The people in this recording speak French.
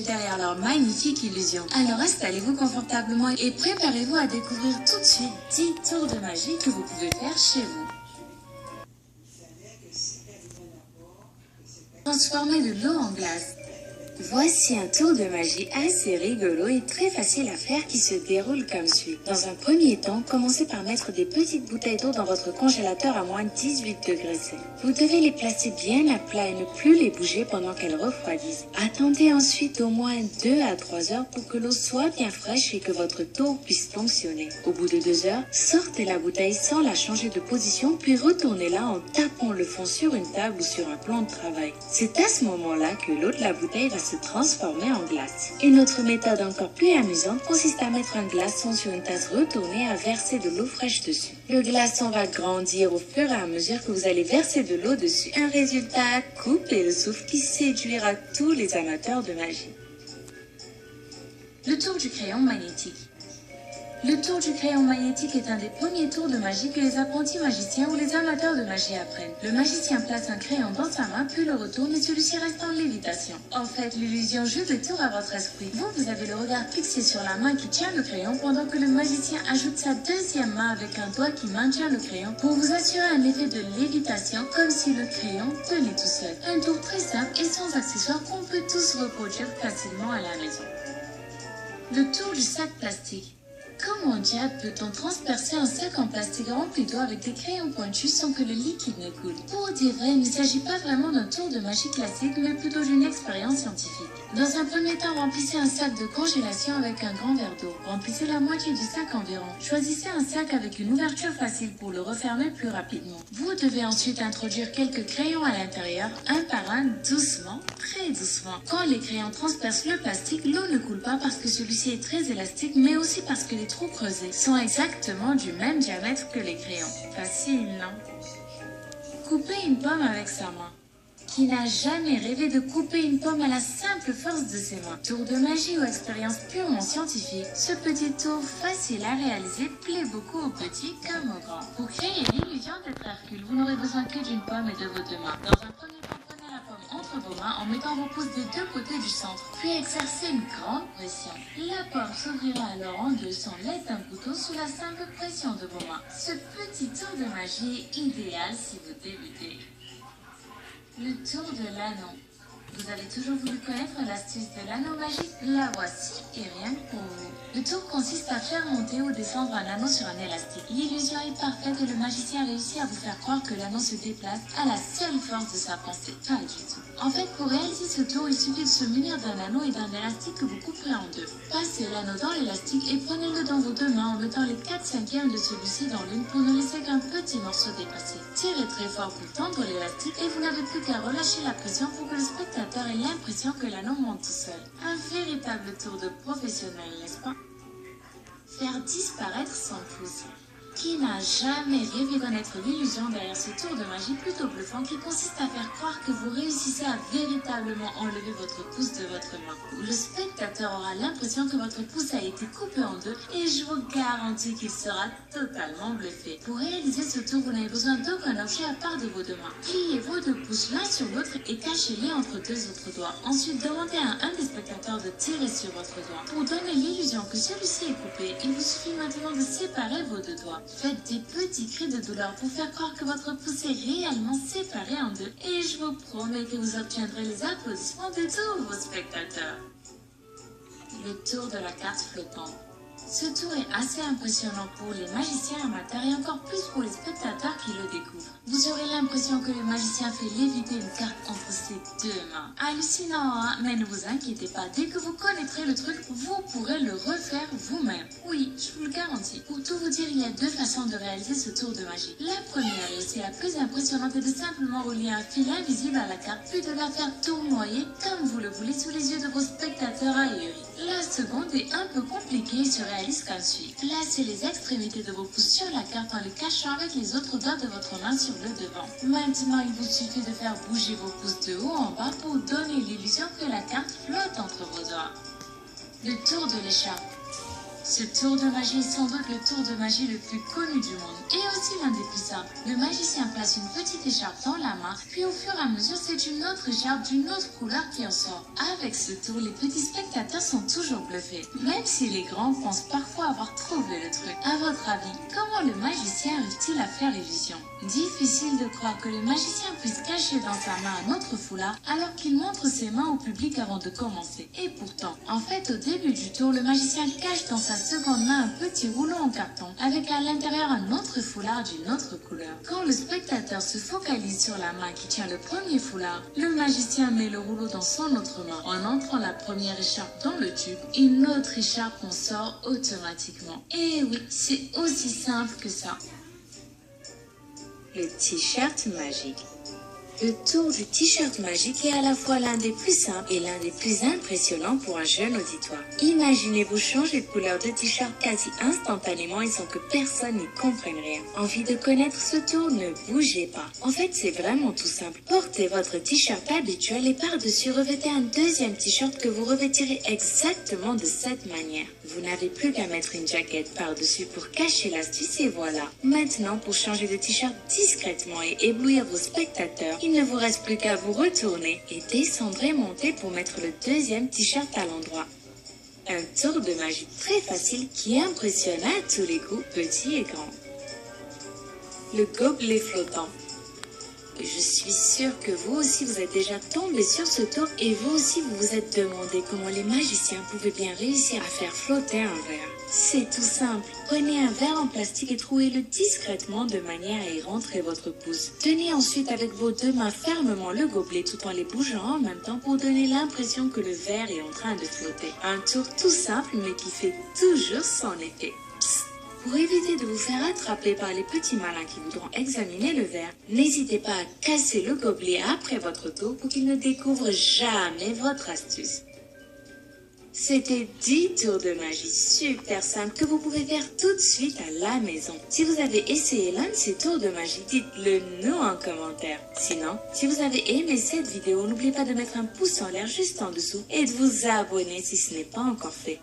derrière leur magnifique illusion. Alors installez-vous confortablement et préparez-vous à découvrir tout de suite 10 tours de magie que vous pouvez faire chez vous. Transformer de l'eau en glace. Voici un tour de magie assez rigolo et très facile à faire qui se déroule comme suit. Dans un premier temps, commencez par mettre des petites bouteilles d'eau dans votre congélateur à moins 18 degrés C. Vous devez les placer bien à plat et ne plus les bouger pendant qu'elles refroidissent. Attendez ensuite au moins 2 à 3 heures pour que l'eau soit bien fraîche et que votre tour puisse fonctionner. Au bout de 2 heures, sortez la bouteille sans la changer de position puis retournez-la en tapant le fond sur une table ou sur un plan de travail. C'est à ce moment-là que l'eau de la bouteille va se transformer en glace. Une autre méthode encore plus amusante consiste à mettre un glaçon sur une tasse retournée et à verser de l'eau fraîche dessus. Le glaçon va grandir au fur et à mesure que vous allez verser de l'eau dessus. Un résultat à couper le souffle qui séduira tous les amateurs de magie. Le tour du crayon magnétique. Le tour du crayon magnétique est un des premiers tours de magie que les apprentis magiciens ou les amateurs de magie apprennent. Le magicien place un crayon dans sa main puis le retourne et celui-ci reste en lévitation. En fait, l'illusion joue le tour à votre esprit. Vous avez le regard fixé sur la main qui tient le crayon pendant que le magicien ajoute sa deuxième main avec un doigt qui maintient le crayon pour vous assurer un effet de lévitation comme si le crayon tenait tout seul. Un tour très simple et sans accessoires qu'on peut tous reproduire facilement à la maison. Le tour du sac plastique. Comment diable peut-on transpercer un sac en plastique rempli d'eau avec des crayons pointus sans que le liquide ne coule? Pour dire vrai, il ne s'agit pas vraiment d'un tour de magie classique, mais plutôt d'une expérience scientifique. Dans un premier temps, remplissez un sac de congélation avec un grand verre d'eau. Remplissez la moitié du sac environ. Choisissez un sac avec une ouverture facile pour le refermer plus rapidement. Vous devez ensuite introduire quelques crayons à l'intérieur, un par un, doucement, très doucement. Quand les crayons transpercent le plastique, l'eau ne coule pas parce que celui-ci est très élastique, mais aussi parce que les trous creusés sont exactement du même diamètre que les crayons. Facile, non? Couper une pomme avec sa main. Qui n'a jamais rêvé de couper une pomme à la simple force de ses mains? Tour de magie ou expérience purement scientifique, ce petit tour facile à réaliser plaît beaucoup aux petits comme aux grands. Pour créer l'illusion d'être Hercule, vous n'aurez besoin que d'une pomme et de vos deux mains. Dans un premier temps, prenez la pomme entre vos mains en mettant vos pouces des deux côtés du centre, puis exercez une grande pression. La pomme s'ouvrira alors en deux sans l'aide d'un couteau sous la simple pression de vos mains. Ce petit tour de magie est idéal si vous débutez. Le tour de l'anneau. Vous avez toujours voulu connaître l'astuce de l'anneau magique? La voici et rien que pour vous. Le tour consiste à faire monter ou descendre un anneau sur un élastique. L'illusion est parfaite et le magicien réussit à vous faire croire que l'anneau se déplace à la seule force de sa pensée. Pas du tout. En fait, pour réaliser ce tour, il suffit de se munir d'un anneau et d'un élastique que vous couperez en deux. Passez l'anneau dans l'élastique et prenez-le dans vos deux mains en mettant les 4/5 de celui-ci dans l'une pour ne laisser qu'un petit morceau dépasser. Tirez très fort pour tendre l'élastique et vous n'avez plus qu'à relâcher la pression pour que le spectateur ait l'impression que l'anneau monte tout seul. Un véritable tour de professionnel, n'est-ce pas? Faire disparaître son pouce. Qui n'a jamais rêvé connaître l'illusion derrière ce tour de magie plutôt bluffant qui consiste à faire croire que vous réussissez à véritablement enlever votre pouce de votre main? Le spectateur aura l'impression que votre pouce a été coupé en deux et je vous garantis qu'il sera totalement bluffé. Pour réaliser ce tour, vous n'avez besoin d'aucun objet à part de vos deux mains. Pliez vos deux pouces l'un sur l'autre et cachez-les entre deux autres doigts. Ensuite, demandez à un des spectateurs de tirer sur votre doigt. Pour donner l'illusion que celui-ci est coupé, il vous suffit maintenant de séparer vos deux doigts. Faites des petits cris de douleur pour faire croire que votre pouce est réellement séparé en deux et je vous promets que vous obtiendrez les applaudissements de tous vos spectateurs. Le tour de la carte flottante. Ce tour est assez impressionnant pour les magiciens amateurs et encore plus pour les spectateurs qui le découvrent. Vous aurez l'impression que le magicien fait léviter une carte entre ses deux mains. Hallucinant, hein? Mais ne vous inquiétez pas, dès que vous connaîtrez le truc, vous pourrez le refaire vous-même. Oui, je vous le garantis. Pour tout vous dire, il y a deux façons de réaliser ce tour de magie. La première et aussi la plus impressionnante est de simplement relier un fil invisible à la carte, puis de la faire tournoyer comme vous le voulez sous les yeux de vos spectateurs ahuris. La seconde est un peu compliquée et se réalise comme suit. Placez les extrémités de vos pouces sur la carte en les cachant avec les autres doigts de votre main sur le devant. Maintenant, il vous suffit de faire bouger vos pouces de haut en bas pour donner l'illusion que la carte flotte entre vos doigts. Le tour de l'écharpe. Ce tour de magie est sans doute le tour de magie le plus connu du monde et aussi l'un des plus simples. Le magicien place une petite écharpe dans la main, puis au fur et à mesure, c'est une autre écharpe d'une autre couleur qui en sort. Avec ce tour, les petits spectateurs sont toujours bluffés, même si les grands pensent parfois avoir trouvé le truc. À votre avis, comment le magicien arrive-t-il à faire illusion? Difficile de croire que le magicien puisse cacher dans sa main un autre foulard alors qu'il montre ses mains au public avant de commencer. Et pourtant, en fait, au début du tour, le magicien cache dans sa seconde main un petit rouleau en carton avec à l'intérieur un autre foulard d'une autre couleur. Quand le spectateur se focalise sur la main qui tient le premier foulard, le magicien met le rouleau dans son autre main. En entrant la première écharpe dans le tube, une autre écharpe en sort automatiquement. Et oui, c'est aussi simple que ça. Le t-shirt magique. Le tour du t-shirt magique est à la fois l'un des plus simples et l'un des plus impressionnants pour un jeune auditoire. Imaginez-vous changer de couleur de t-shirt quasi instantanément et sans que personne n'y comprenne rien. Envie de connaître ce tour? Ne bougez pas. En fait, c'est vraiment tout simple. Portez votre t-shirt habituel et par-dessus revêtez un deuxième t-shirt que vous revêtirez exactement de cette manière. Vous n'avez plus qu'à mettre une jaquette par-dessus pour cacher l'astuce et voilà. Maintenant, pour changer de t-shirt discrètement et éblouir vos spectateurs, il ne vous reste plus qu'à vous retourner et descendre et monter pour mettre le deuxième t-shirt à l'endroit. Un tour de magie très facile qui impressionne à tous les goûts, petits et grands. Le gobelet flottant. Je suis sûre que vous aussi vous êtes déjà tombé sur ce tour et vous aussi vous vous êtes demandé comment les magiciens pouvaient bien réussir à faire flotter un verre. C'est tout simple. Prenez un verre en plastique et trouez-le discrètement de manière à y rentrer votre pouce. Tenez ensuite avec vos deux mains fermement le gobelet tout en les bougeant en même temps pour donner l'impression que le verre est en train de flotter. Un tour tout simple mais qui fait toujours son effet. Psst. Pour éviter de vous faire attraper par les petits malins qui voudront examiner le verre, n'hésitez pas à casser le gobelet après votre tour pour qu'ils ne découvrent jamais votre astuce. C'était 10 tours de magie super simples que vous pouvez faire tout de suite à la maison. Si vous avez essayé l'un de ces tours de magie, dites-le nous en commentaire. Sinon, si vous avez aimé cette vidéo, n'oubliez pas de mettre un pouce en l'air juste en dessous et de vous abonner si ce n'est pas encore fait.